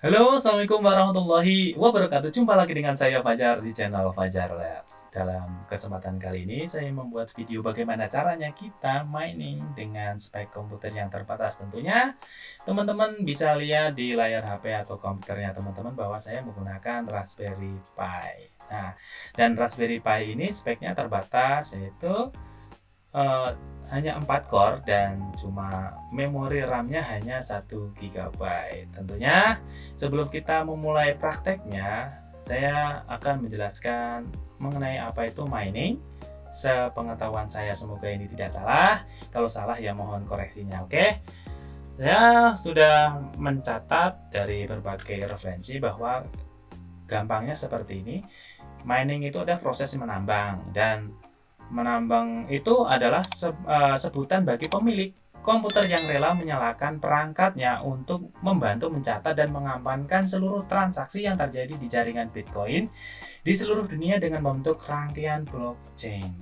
Halo, Assalamualaikum warahmatullahi wabarakatuh. Jumpa lagi dengan saya Fajar di channel Fajar Labs. Dalam kesempatan kali ini, saya membuat video bagaimana caranya kita mining dengan spek komputer yang terbatas. Tentunya, teman-teman bisa lihat di layar HP atau komputernya teman-teman bahwa saya menggunakan Raspberry Pi. Nah, dan Raspberry Pi ini speknya terbatas, yaitu eh, hanya 4 core dan cuma memori RAM-nya hanya 1 GB. Tentunya sebelum kita memulai prakteknya, saya akan menjelaskan mengenai apa itu mining. Sepengetahuan saya, semoga ini tidak salah. Kalau salah ya mohon koreksinya, oke? Saya sudah mencatat dari berbagai referensi bahwa gampangnya seperti ini. Mining itu adalah proses menambang, dan menambang itu adalah sebutan bagi pemilik komputer yang rela menyalakan perangkatnya untuk membantu mencatat dan mengamankan seluruh transaksi yang terjadi di jaringan Bitcoin di seluruh dunia dengan membentuk rangkaian blockchain.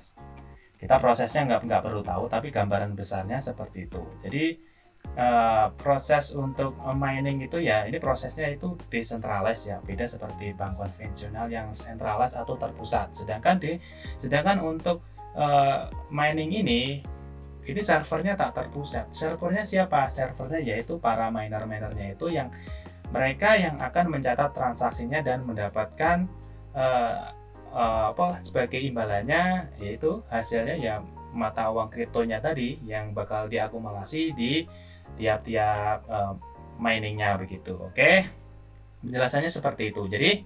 Kita prosesnya nggak perlu tahu, tapi gambaran besarnya seperti itu. Jadi proses untuk mining itu ya, ini prosesnya itu decentralized ya, beda seperti bank konvensional yang centralized atau terpusat. Sedangkan untuk mining ini servernya tak terpusat. Servernya siapa? Servernya yaitu para miner-minernya itu, yang mereka yang akan mencatat transaksinya dan mendapatkan sebagai imbalannya, yaitu hasilnya ya mata uang kriptonya tadi yang bakal diakumulasi di tiap-tiap miningnya begitu. Oke, penjelasannya seperti itu. Jadi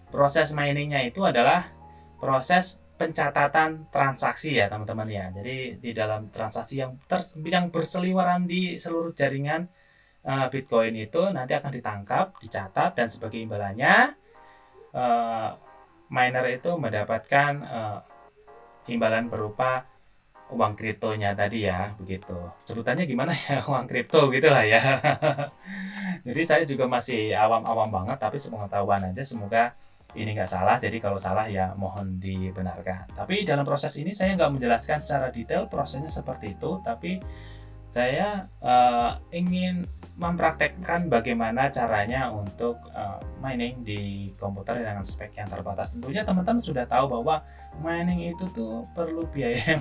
proses miningnya itu adalah proses pencatatan transaksi ya teman-teman ya. Jadi di dalam transaksi yang berseliweran di seluruh jaringan Bitcoin itu nanti akan ditangkap, dicatat, dan sebagai imbalannya uh, miner itu mendapatkan imbalan berupa uang kriptonya tadi ya, begitu. Sebutannya gimana ya? Uang kripto gitulah ya. Jadi saya juga masih awam-awam banget, tapi sepengetahuan aja, semoga ini nggak salah. Jadi kalau salah ya mohon dibenarkan. Tapi dalam proses ini saya nggak menjelaskan secara detail prosesnya seperti itu, tapi saya ingin mempraktekkan bagaimana caranya untuk mining di komputer dengan spek yang terbatas. Tentunya teman-teman sudah tahu bahwa mining itu tuh perlu biaya yang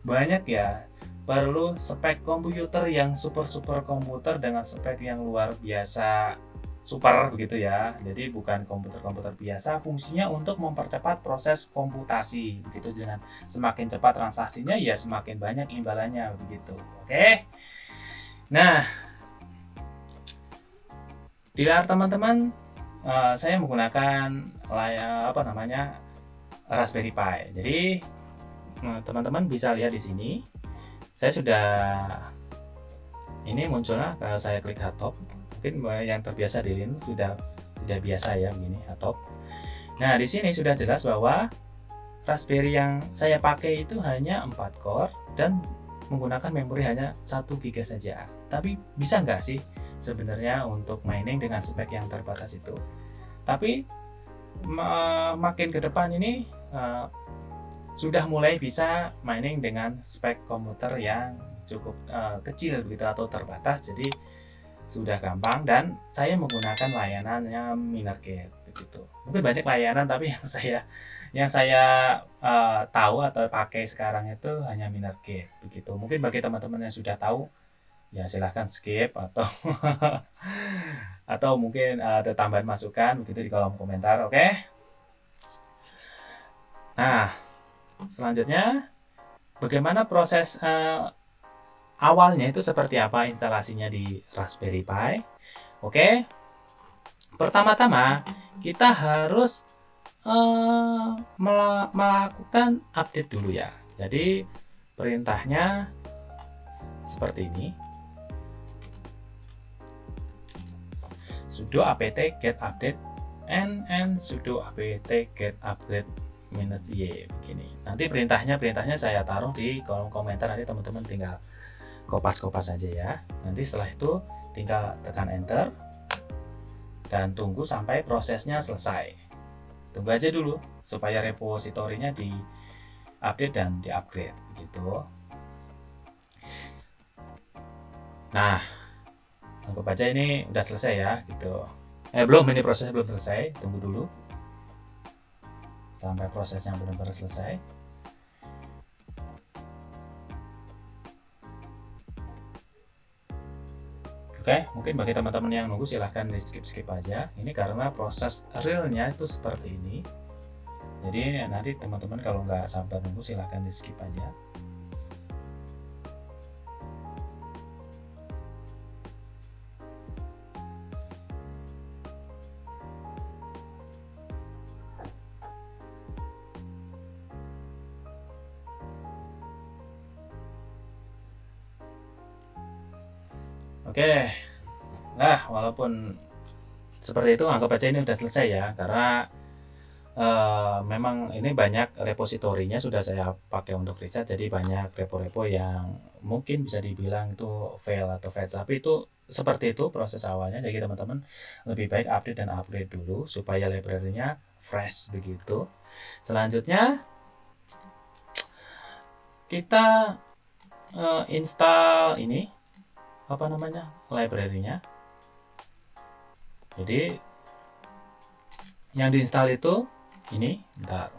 banyak ya, perlu spek komputer yang super komputer dengan spek yang luar biasa super begitu ya. Jadi bukan komputer-komputer biasa, fungsinya untuk mempercepat proses komputasi begitu. Dengan semakin cepat transaksinya ya semakin banyak imbalannya begitu. Oke. Nah, di layar teman-teman saya menggunakan Raspberry Pi. Jadi teman-teman bisa lihat di sini, saya sudah, ini munculnya kalau saya klik hardtop. Mungkin yang terbiasa di Linux sudah biasa ya begini hardtop. Nah, di sini sudah jelas bahwa Raspberry yang saya pakai itu hanya 4 core dan menggunakan memori hanya 1 GB saja. Tapi bisa nggak sih sebenarnya untuk mining dengan spek yang terbatas itu? Tapi makin ke depan ini sudah mulai bisa mining dengan spek komputer yang cukup kecil begitu atau terbatas. Jadi sudah gampang, dan saya menggunakan layanannya Minergate begitu. Mungkin banyak layanan, tapi yang saya tahu atau pakai sekarang itu hanya Minergate begitu. Mungkin bagi teman-teman yang sudah tahu ya silahkan skip, atau atau mungkin ada tambahan masukan begitu di kolom komentar. Oke. Nah, selanjutnya bagaimana proses awalnya itu, seperti apa instalasinya di Raspberry Pi. Oke, pertama-tama kita harus melakukan update dulu ya. Jadi perintahnya seperti ini, sudo apt get update and sudo apt get upgrade -y begini. Nanti perintahnya saya taruh di kolom komentar, nanti teman-teman tinggal kopas-kopas saja ya. Nanti setelah itu tinggal tekan enter dan tunggu sampai prosesnya selesai. Tunggu aja dulu supaya repositorinya di update dan di upgrade gitu. Nah, anggap aja ini udah selesai ya gitu. Belum, ini prosesnya belum selesai. Tunggu dulu sampai prosesnya benar-benar selesai. Oke, mungkin bagi teman-teman yang nunggu silahkan di skip aja. Ini karena proses realnya itu seperti ini. Jadi nanti teman-teman kalau nggak sabar nunggu silahkan di skip aja. Oke, nah walaupun seperti itu anggap aja ini udah selesai ya, karena memang ini banyak repositorinya sudah saya pakai untuk riset, jadi banyak repo-repo yang mungkin bisa dibilang itu fail atau fetch, tapi itu seperti itu proses awalnya. Jadi teman-teman lebih baik update dan upgrade dulu supaya library-nya fresh begitu. Selanjutnya kita install ini apa namanya, library-nya. Jadi yang diinstal itu ini, bentar.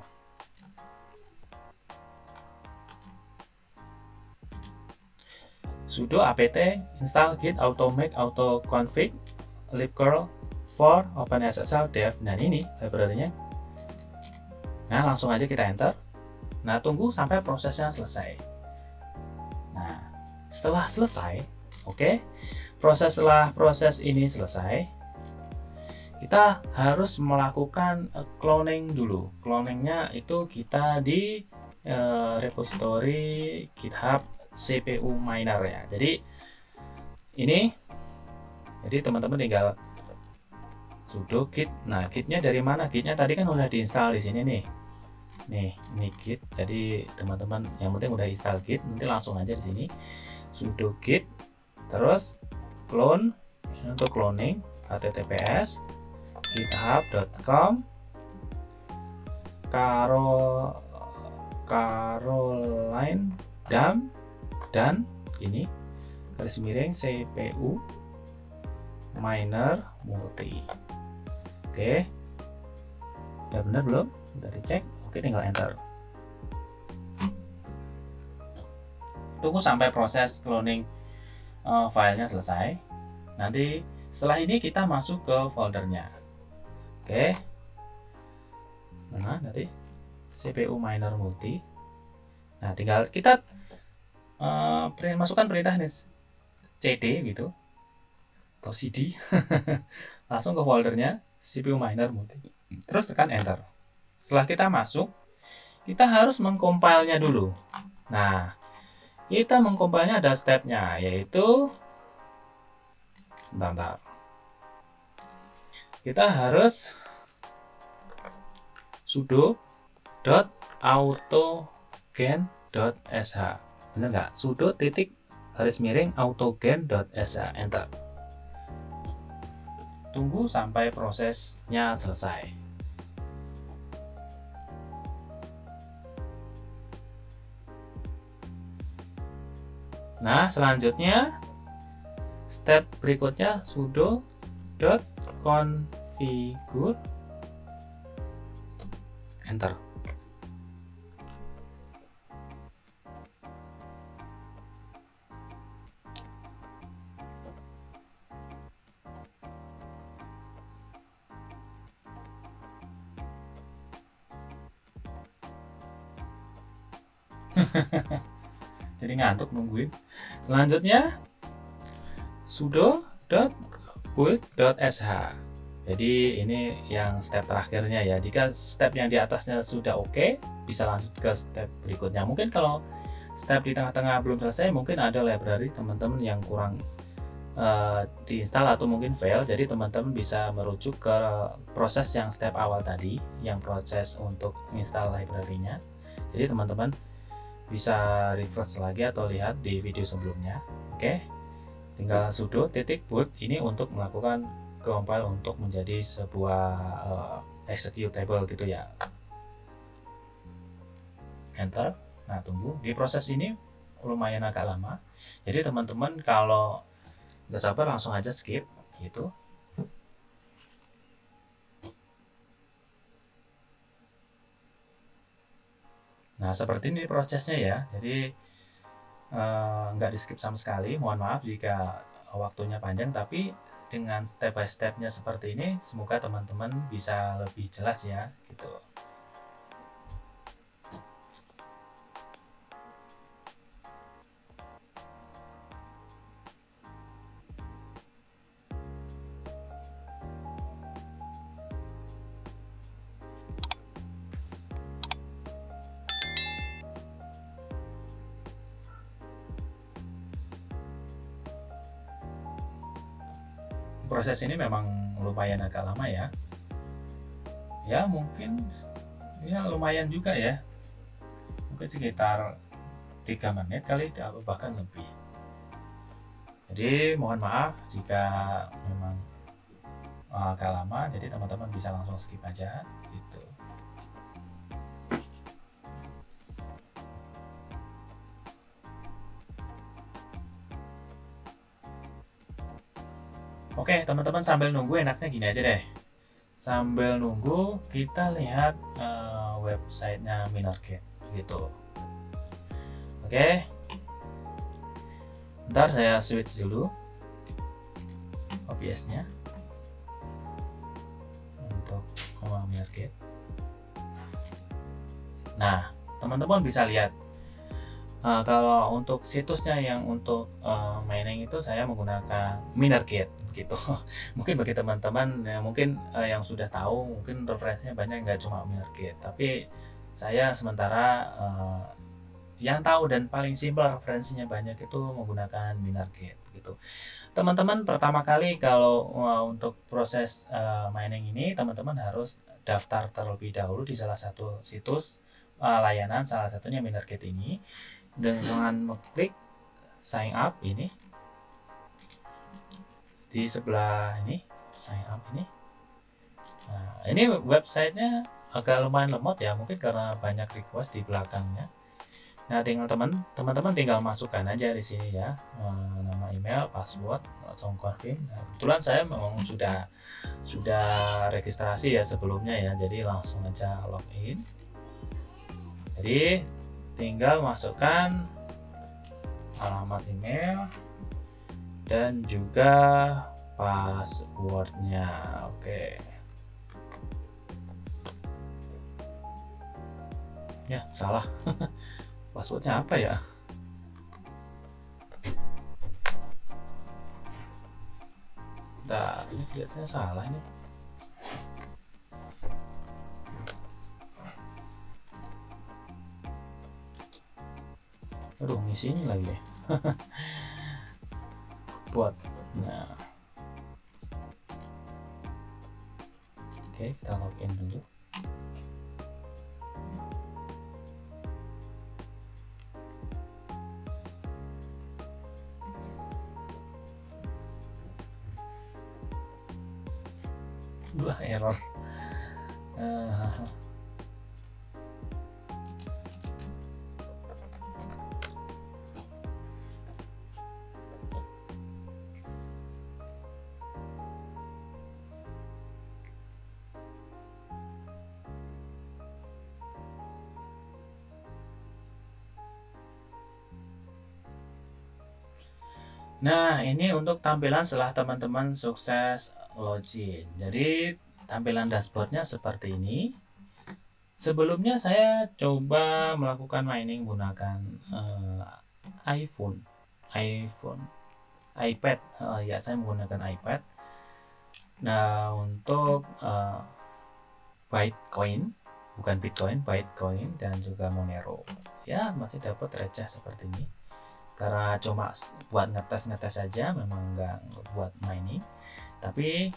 Sudo apt install git automake autoconfig libcurl for OpenSSL dev. Nah ini library-nya. Nah langsung aja kita enter. Nah tunggu sampai prosesnya selesai. Nah setelah selesai, oke, setelah proses ini selesai, kita harus melakukan cloning dulu. Cloningnya itu kita di repository GitHub CPU miner ya. Jadi ini, jadi teman-teman tinggal sudo git. Nah gitnya dari mana? Gitnya tadi kan udah diinstal di sini nih. Nih ini git. Jadi teman-teman yang penting udah install git, nanti langsung aja di sini sudo git, terus clone. Untuk cloning https github.com Caroline dan ini garis miring CPU miner multi. Oke, udah benar belum? Udah dicek? Oke, tinggal enter. Tunggu sampai proses cloning filenya selesai. Nanti setelah ini kita masuk ke foldernya. Oke, mana nanti CPU miner multi. Nah tinggal kita masukkan perintah nih cd gitu atau cd langsung ke foldernya CPU miner multi, terus tekan enter. Setelah kita masuk, kita harus mengcompile-nya dulu. Nah kita mengcompile-nya ada stepnya, yaitu bentar. Kita harus sudo autogen.sh. Bener nggak? Sudo titik garis miring autogen.sh. Enter. Tunggu sampai prosesnya selesai. Nah selanjutnya step berikutnya sudo configure, enter. Jadi ngantuk nungguin. Selanjutnya sudo.build.sh. Jadi ini yang step terakhirnya ya. Jika step yang di atasnya sudah oke, bisa lanjut ke step berikutnya. Mungkin kalau step di tengah-tengah belum selesai, mungkin ada library teman-teman yang kurang diinstal atau mungkin fail. Jadi teman-teman bisa merujuk ke proses yang step awal tadi, yang proses untuk install library-nya. Jadi teman-teman bisa refresh lagi atau lihat di video sebelumnya. Oke, tinggal sudo titik build ini untuk melakukan compile untuk menjadi sebuah executable gitu ya. Enter. Nah tunggu, di proses ini lumayan agak lama, jadi teman-teman kalau nggak sabar langsung aja skip gitu. Nah, seperti ini prosesnya ya. Jadi nggak di skip sama sekali. Mohon maaf jika waktunya panjang, tapi dengan step by stepnya seperti ini, semoga teman-teman bisa lebih jelas ya, gitu. Proses ini memang lumayan agak lama ya. Ya mungkin ya lumayan juga ya. Mungkin sekitar 3 menit kali atau bahkan lebih. Jadi mohon maaf jika memang agak lama, jadi teman-teman bisa langsung skip aja gitu. Oke teman-teman, sambil nunggu enaknya gini aja deh. Sambil nunggu kita lihat websitenya Minergate gitu. Oke, ntar saya switch dulu OBS-nya untuk Minergate. Nah, teman-teman bisa lihat kalau untuk situsnya yang untuk mining itu saya menggunakan Minergate gitu. Mungkin bagi teman-teman ya, mungkin yang sudah tahu, mungkin referensinya banyak, nggak cuma Minergate, tapi saya sementara yang tahu dan paling simpel referensinya banyak itu menggunakan Minergate gitu. Teman-teman pertama kali kalau untuk proses mining ini, teman-teman harus daftar terlebih dahulu di salah satu situs layanan, salah satunya Minergate ini, dengan mengklik sign up ini di sebelah ini, sign up ini. Nah, ini websitenya agak lumayan lemot ya, mungkin karena banyak request di belakangnya. Nah, tinggal teman-teman tinggal masukkan aja di sini ya, nama, email, password, langsung confirm. Nah, kebetulan saya memang sudah registrasi ya sebelumnya ya, jadi langsung aja login. Jadi tinggal masukkan alamat email dan juga passwordnya. Oke. Ya, salah. Passwordnya apa ya? Nah, ini kelihatannya salah ini. Aduh, ngisinya lagi ya. Buat. Nah. Oke, kita login dulu. Udah error. Nah, ini untuk tampilan setelah teman-teman sukses login. Jadi, tampilan dashboardnya seperti ini. Sebelumnya saya coba melakukan mining menggunakan iPhone, iPad. Ya, saya menggunakan iPad. Nah, untuk Bitcoin, bukan Bitcoin, Bitcoin dan juga Monero. Ya, masih dapat receh seperti ini. Karena cuma buat ngetes saja, memang nggak buat mining. Tapi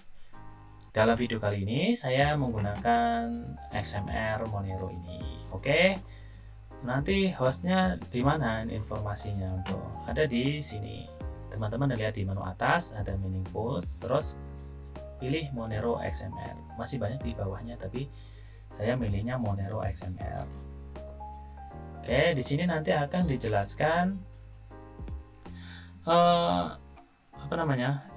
dalam video kali ini saya menggunakan XMR Monero ini. Oke, nanti hostnya di mana informasinya untuk ada di sini. Teman-teman lihat di menu atas ada mining pools, terus pilih Monero XMR. Masih banyak di bawahnya, tapi saya milihnya Monero XMR. Oke, di sini nanti akan dijelaskan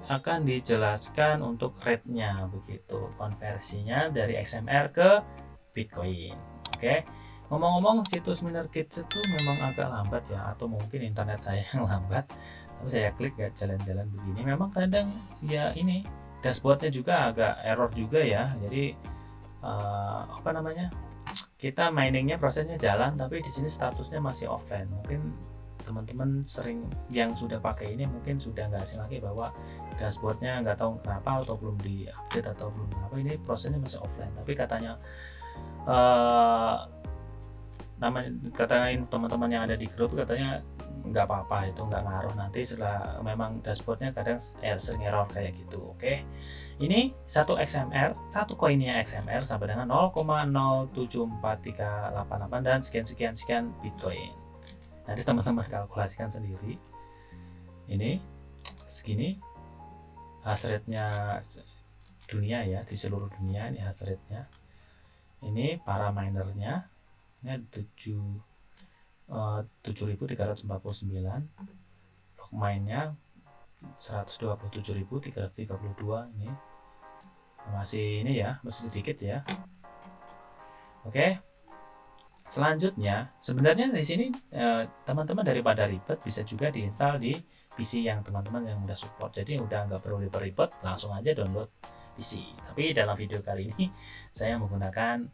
akan dijelaskan untuk rate-nya begitu, konversinya dari XMR ke Bitcoin. Oke, Ngomong-ngomong, situs Minerkit itu memang agak lambat ya, atau mungkin internet saya yang lambat. Tapi saya klik gak jalan-jalan begini. Memang kadang ya ini dashboardnya juga agak error juga ya. Jadi apa namanya? Kita miningnya prosesnya jalan, tapi di sini statusnya masih offline. Mungkin teman-teman sering yang sudah pakai ini mungkin sudah nggak asing lagi bahwa dashboardnya nggak tahu kenapa atau belum diupdate atau belum apa, ini prosesnya masih offline. Tapi katanya namanya katain teman-teman yang ada di grup, katanya nggak apa-apa, itu nggak ngaruh nanti setelah memang dashboardnya kadang sering error kayak gitu. Oke, ini satu XMR, satu koinnya XMR sampai dengan 0,074388 dan sekian Bitcoin. Nanti teman-teman kalkulasikan sendiri. Ini segini hash rate-nya dunia ya, di seluruh dunia ini hash rate-nya. Ini para minernya, ini ada 7.349, log mine-nya 127.332. Ini masih ini ya, masih sedikit ya. Oke, selanjutnya sebenarnya di sini teman-teman daripada ribet bisa juga diinstal di PC yang teman-teman yang udah support, jadi udah nggak perlu ribet-ribet, langsung aja download PC. Tapi dalam video kali ini saya menggunakan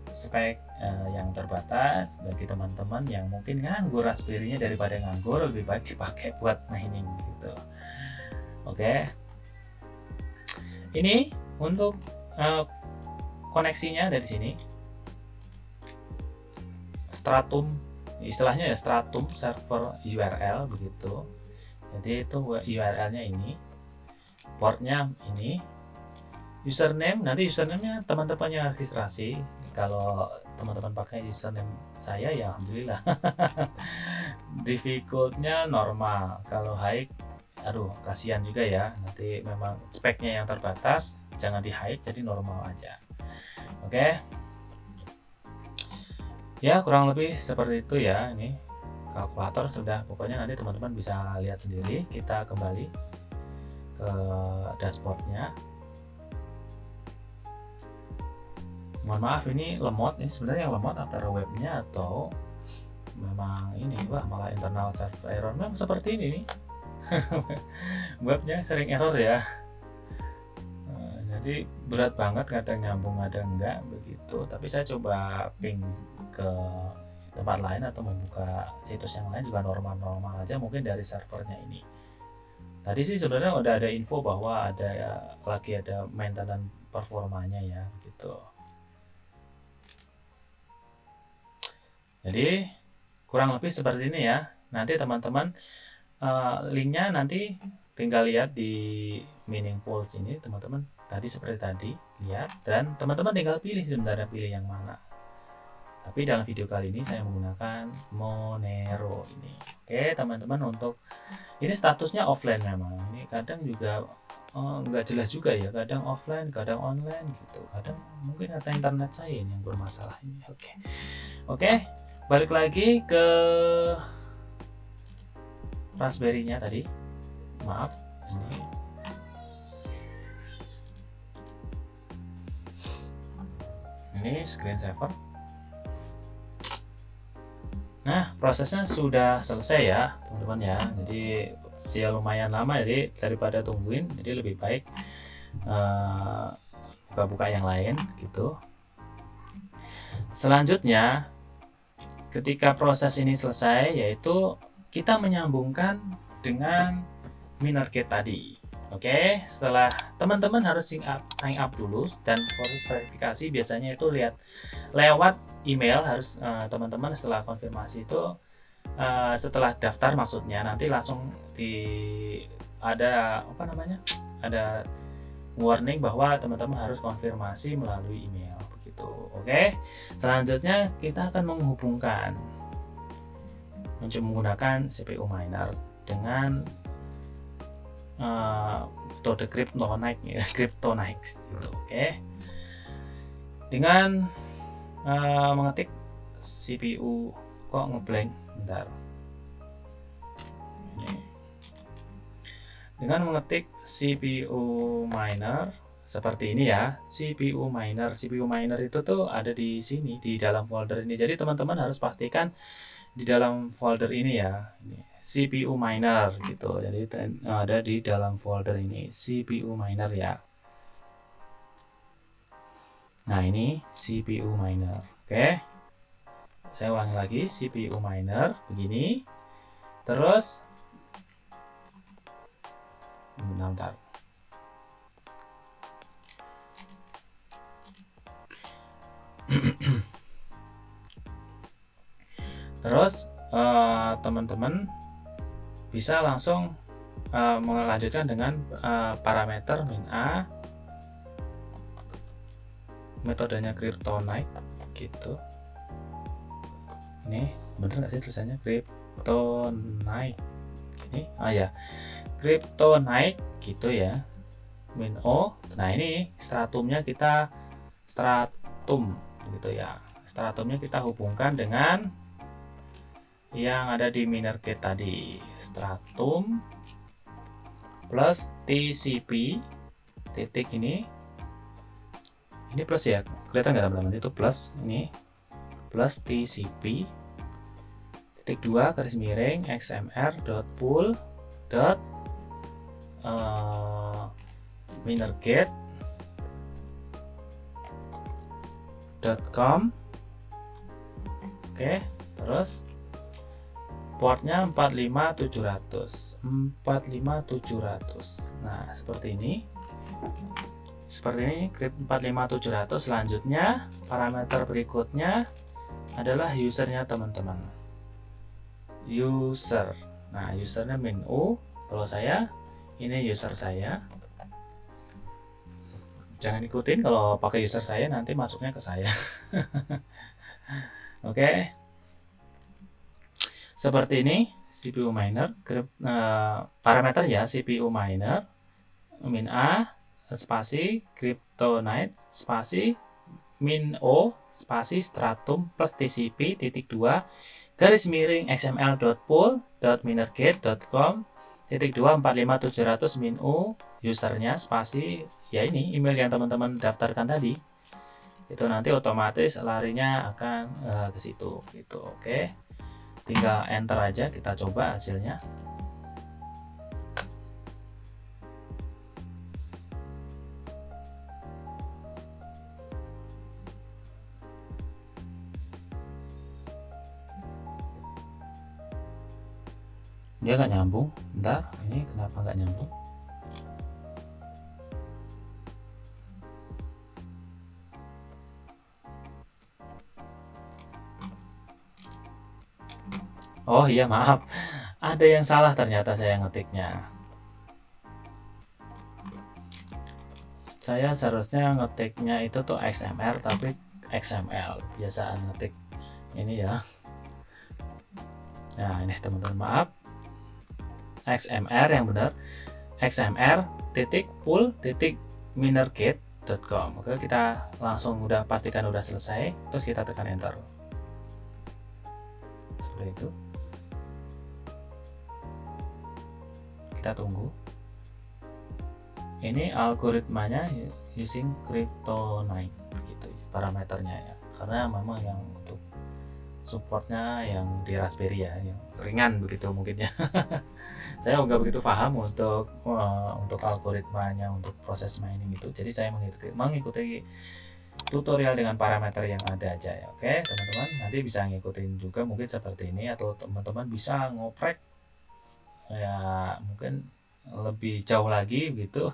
spek yang terbatas bagi teman-teman yang mungkin nganggur, Raspberry-nya daripada nganggur lebih baik dipakai buat mining gitu. Oke, ini untuk koneksinya dari sini Stratum, istilahnya ya Stratum server URL begitu. Jadi itu URL-nya ini, portnya ini, username, nanti username-nya teman-teman yang registrasi. Kalau teman-teman pakai username saya ya alhamdulillah. Difficult-nya normal, kalau high aduh kasihan juga ya, nanti memang speknya yang terbatas, jangan di high, jadi normal aja. Oke ya, kurang lebih seperti itu ya. Ini kalkulator sudah, pokoknya nanti teman-teman bisa lihat sendiri. Kita kembali ke dashboardnya. Mohon maaf ini lemot, ini sebenarnya yang lemot antara webnya atau memang ini, wah malah internal server error. Memang seperti ini nih. Webnya sering error ya. Jadi berat banget, kadang nyambung kadang enggak begitu. Tapi saya coba ping ke tempat lain atau membuka situs yang lain juga normal-normal aja, mungkin dari servernya ini. Tadi sih sebenarnya udah ada info bahwa lagi ada maintenance performanya ya begitu. Jadi kurang lebih seperti ini ya. Nanti teman-teman linknya nanti tinggal lihat di mining pools ini teman-teman. Tadi seperti tadi lihat, dan teman-teman tinggal pilih sebenarnya, pilih yang mana. Tapi dalam video kali ini saya menggunakan Monero ini. Oke teman-teman, untuk ini statusnya offline memang. Ini kadang juga nggak jelas juga ya, kadang offline kadang online gitu, kadang mungkin ada internet saya ini yang bermasalah ini. Oke, balik lagi ke Raspberry-nya tadi, maaf ini screensaver. Nah prosesnya sudah selesai ya teman-teman ya, jadi ya lumayan lama, jadi daripada tungguin jadi lebih baik buka-buka yang lain gitu. Selanjutnya ketika proses ini selesai, yaitu kita menyambungkan dengan Minerkit tadi. Oke, setelah teman-teman harus sign up dulu, dan proses verifikasi biasanya itu lewat email. Harus teman-teman setelah konfirmasi itu setelah daftar maksudnya, nanti langsung ada warning bahwa teman-teman harus konfirmasi melalui email begitu. Oke, selanjutnya kita akan menghubungkan menggunakan CPU miner dengan metode Cryptonics gitu. Oke, dengan mengetik CPU, kok ngeblank bentar, ini dengan mengetik CPU miner seperti ini ya, CPU miner. CPU miner itu tuh ada di sini, di dalam folder ini. Jadi teman-teman harus pastikan di dalam folder ini ya, ini CPU miner gitu. Jadi ada di dalam folder ini CPU miner ya. Nah ini CPU miner. Oke, saya ulangi lagi, CPU miner begini. Terus bentar. Terus teman-teman bisa langsung melanjutkan dengan parameter min A, metodenya Kryptonite gitu. Ini bener nggak sih tulisannya Kryptonite ini? Ya, Kryptonite gitu ya, min O. Nah ini stratumnya kita stratum gitu ya, stratumnya kita hubungkan dengan yang ada di Minergate tadi, stratum plus TCP titik ini plus ya, kelihatan nggak teman-teman, itu plus, ini plus TCP titik 2 garis miring xmr.pool minergate.com. Oke, terus portnya 45700. Nah seperti ini, Crypt 45700. Selanjutnya parameter berikutnya adalah usernya teman-teman, user. Nah usernya min U. Kalau saya, ini user saya, jangan ikutin kalau pakai user saya, nanti masuknya ke saya. Oke, seperti ini CPU miner. Parameter ya, CPU miner min A spasi Kryptonite spasi min O spasi stratum plus TCP titik 2 garis miring xml.pool.minergate.com titik 2 45700 min U, usernya spasi ya, ini email yang teman-teman daftarkan tadi, itu nanti otomatis larinya akan ke situ gitu. Oke, tinggal enter aja, kita coba hasilnya. Dia nggak nyambung. Bentar, ini kenapa nggak nyambung? Oh iya, maaf, ada yang salah ternyata saya ngetiknya. Saya seharusnya ngetiknya itu tuh XMR, tapi XML biasaan ngetik ini ya. Nah ini teman-teman, maaf, XMR yang benar, xmr.pool.minergate.com. Oke, kita langsung udah pastikan udah selesai, terus kita tekan enter seperti itu. Kita tunggu. Ini algoritmanya using Kryptonite begitu ya, parameternya ya, karena memang yang untuk supportnya yang di Raspberry ya, yang ringan begitu mungkin ya. Saya nggak begitu paham untuk algoritmanya untuk proses mining itu, jadi saya mengikuti tutorial dengan parameter yang ada aja ya. Oke teman-teman, nanti bisa ngikutin juga mungkin seperti ini, atau teman-teman bisa ngoprek ya mungkin lebih jauh lagi gitu.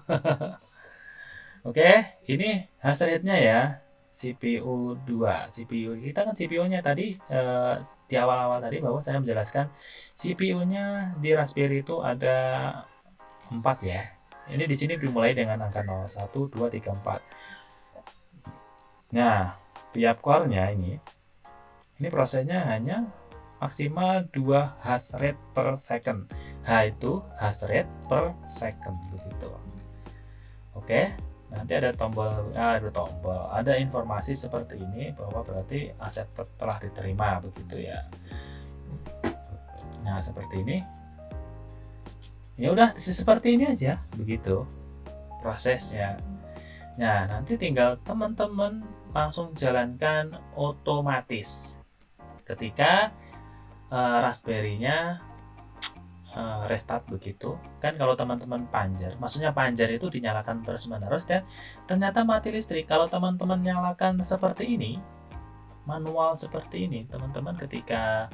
Oke, ini hash rate-nya ya, CPU 2. CPU kita kan, CPU-nya tadi di awal-awal tadi bahwa saya menjelaskan CPU-nya di Raspberry itu ada 4 ya. Ini di sini dimulai dengan angka 0, 1, 2, 3, 4. Nah, tiap core-nya ini prosesnya hanya maksimal 2 hash rate per second. H itu hash rate per second begitu. Oke, nanti ada tombol, ada informasi seperti ini bahwa berarti aset telah diterima begitu ya. Nah seperti ini. Ya udah seperti ini aja begitu prosesnya. Nah, nanti tinggal teman-teman langsung jalankan otomatis ketika Raspberry-nya restart begitu kan. Kalau teman-teman panjar, maksudnya panjar itu dinyalakan terus-menerus dan ternyata mati listrik. Kalau teman-teman nyalakan seperti ini, manual seperti ini, teman-teman ketika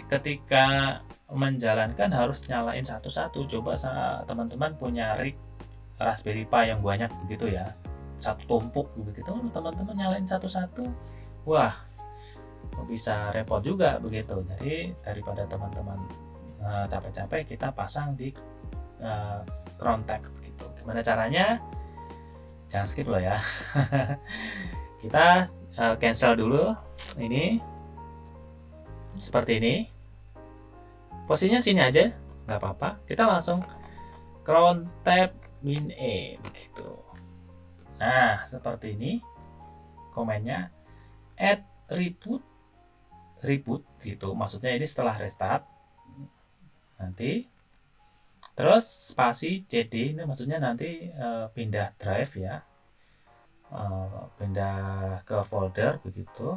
ketika menjalankan harus nyalain satu-satu. Coba teman-teman punya rig Raspberry Pi yang banyak begitu ya, satu tumpuk begitu, teman-teman nyalain satu-satu, wah bisa repot juga begitu. Jadi daripada teman-teman capek-capek, kita pasang di ground tag begitu. Gimana caranya? Jangan skip loh ya. Kita cancel dulu ini seperti ini, posisinya sini aja nggak apa-apa. Kita langsung ground tab min E begitu. Nah seperti ini komennya, add reboot gitu, maksudnya ini setelah restart nanti, terus spasi CD ini maksudnya nanti pindah drive ya, pindah ke folder begitu.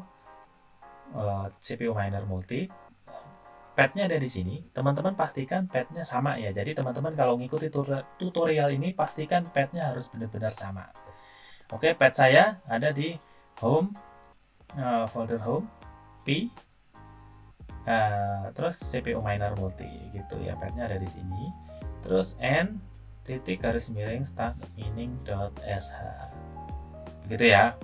CPU Miner Multi, padnya ada di sini. Teman-teman pastikan padnya sama ya. Jadi teman-teman kalau ngikuti tutorial ini pastikan padnya harus benar-benar sama. Oke, pad saya ada di home, folder home, P, terus CPU Miner Multi gitu ya. Padnya ada di sini. Terus n titik garis miring start mining.sh gitu ya.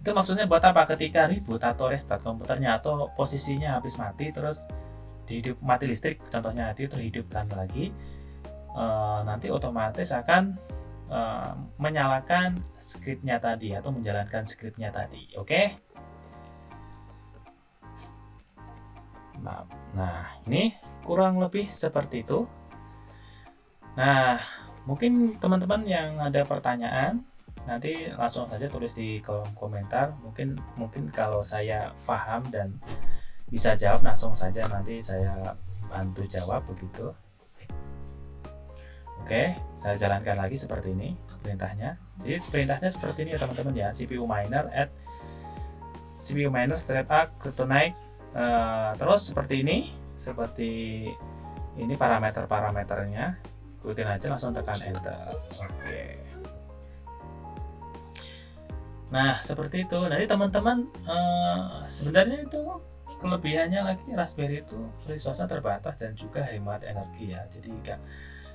Itu maksudnya buat apa? Ketika reboot atau restart komputernya atau posisinya habis mati terus mati listrik contohnya, nanti terhidupkan lagi, nanti otomatis akan menyalakan scriptnya tadi atau menjalankan scriptnya tadi. Oke? Nah ini kurang lebih seperti itu. Nah mungkin teman-teman yang ada pertanyaan nanti langsung saja tulis di kolom komentar. Mungkin kalau saya paham dan bisa jawab langsung saja nanti saya bantu jawab begitu. Oke, saya jalankan lagi seperti ini perintahnya. Jadi perintahnya seperti ini ya teman-teman ya. CPU miner straight up kryptonite, terus seperti ini parameternya, ikutin aja, langsung tekan enter. Oke. Nah seperti itu. Nanti teman-teman sebenarnya itu kelebihannya lagi, Raspberry itu resource-nya terbatas dan juga hemat energi ya. Jadi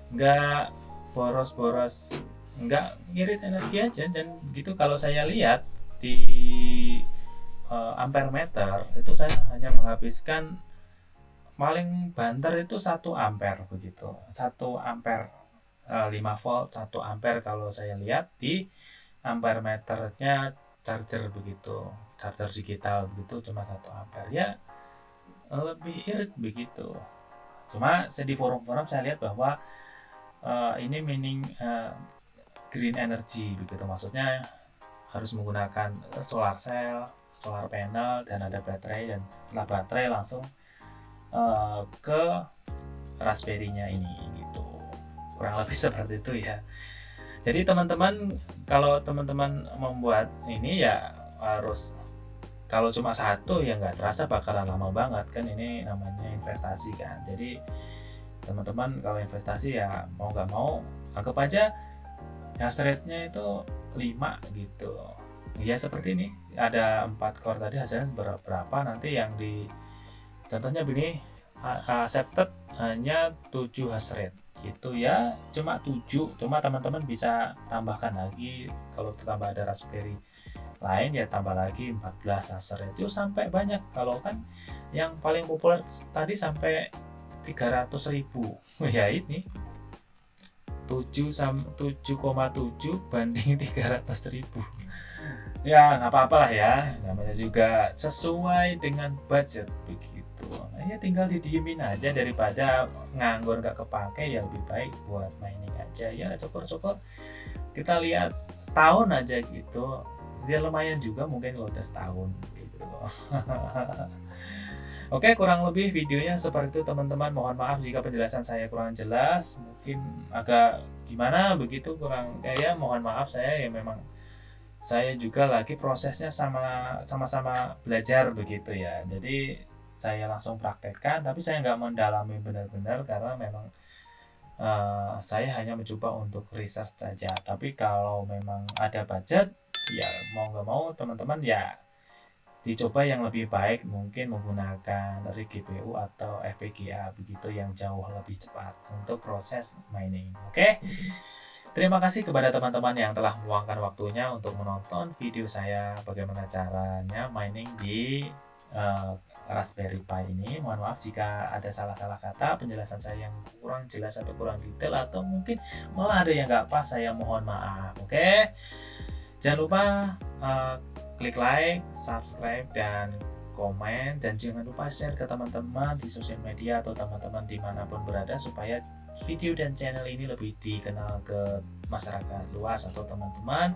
nggak boros-boros, nggak ngirit energi aja. Dan begitu kalau saya lihat di ampere meter itu saya hanya menghabiskan paling banter itu 1 ampere begitu. 1 ampere 5 volt 1 ampere kalau saya lihat di ampere meternya charger begitu, charger digital begitu, cuma 1 ampere ya, lebih irit begitu. Cuma di forum-forum saya lihat bahwa ini mining green energy begitu, maksudnya harus menggunakan solar cell, solar panel, dan ada baterai, dan setelah baterai langsung ke Raspberry-nya ini gitu. Kurang lebih seperti itu ya. Jadi teman-teman, kalau teman-teman membuat ini ya harus, kalau cuma satu ya nggak terasa bakalan lama banget kan, ini namanya investasi kan. Jadi teman-teman kalau investasi ya mau nggak mau anggap aja hash rate-nya itu 5 gitu ya. Seperti ini ada 4 core tadi, hasilnya berapa nanti yang di contohnya begini, accepted hanya 7 hash rate gitu ya, cuma 7, cuma teman-teman bisa tambahkan lagi. kalau tambah ada Raspberry lain ya tambah lagi 14 hash rate itu sampai banyak. Kalau kan yang paling populer tadi sampai 300.000 ya, ini 7,7 banding 300.000 ya nggak apa-apa lah ya, namanya juga sesuai dengan budget begitu. Ya tinggal didiemin aja, daripada nganggur nggak kepake ya lebih baik buat mining aja ya. Syukur-syukur kita lihat setahun aja gitu, dia lumayan juga mungkin kalau udah setahun gitu. Oke, kurang lebih videonya seperti itu teman-teman. Mohon maaf jika penjelasan saya kurang jelas, mungkin agak gimana begitu, kurang kayak mohon maaf, saya ya memang saya juga lagi prosesnya sama-sama belajar begitu ya. Jadi saya langsung praktekkan, tapi saya nggak mendalami benar-benar karena memang saya hanya mencoba untuk research saja. Tapi kalau memang ada budget, ya mau nggak mau teman-teman ya dicoba yang lebih baik, mungkin menggunakan rig GPU atau FPGA begitu yang jauh lebih cepat untuk proses mining. Oke. Terima kasih kepada teman-teman yang telah meluangkan waktunya untuk menonton video saya bagaimana caranya mining di uh, Raspberry Pi ini. Mohon maaf jika ada salah-salah kata, penjelasan saya yang kurang jelas atau kurang detail, atau mungkin malah ada yang nggak pas, saya mohon maaf. Oke. Jangan lupa klik like, subscribe, dan komen, dan jangan lupa share ke teman-teman di sosial media atau teman-teman dimanapun berada supaya video dan channel ini lebih dikenal ke masyarakat luas atau teman-teman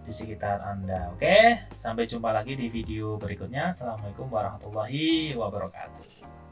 di sekitar Anda. Oke, sampai jumpa lagi di video berikutnya. Assalamualaikum warahmatullahi wabarakatuh.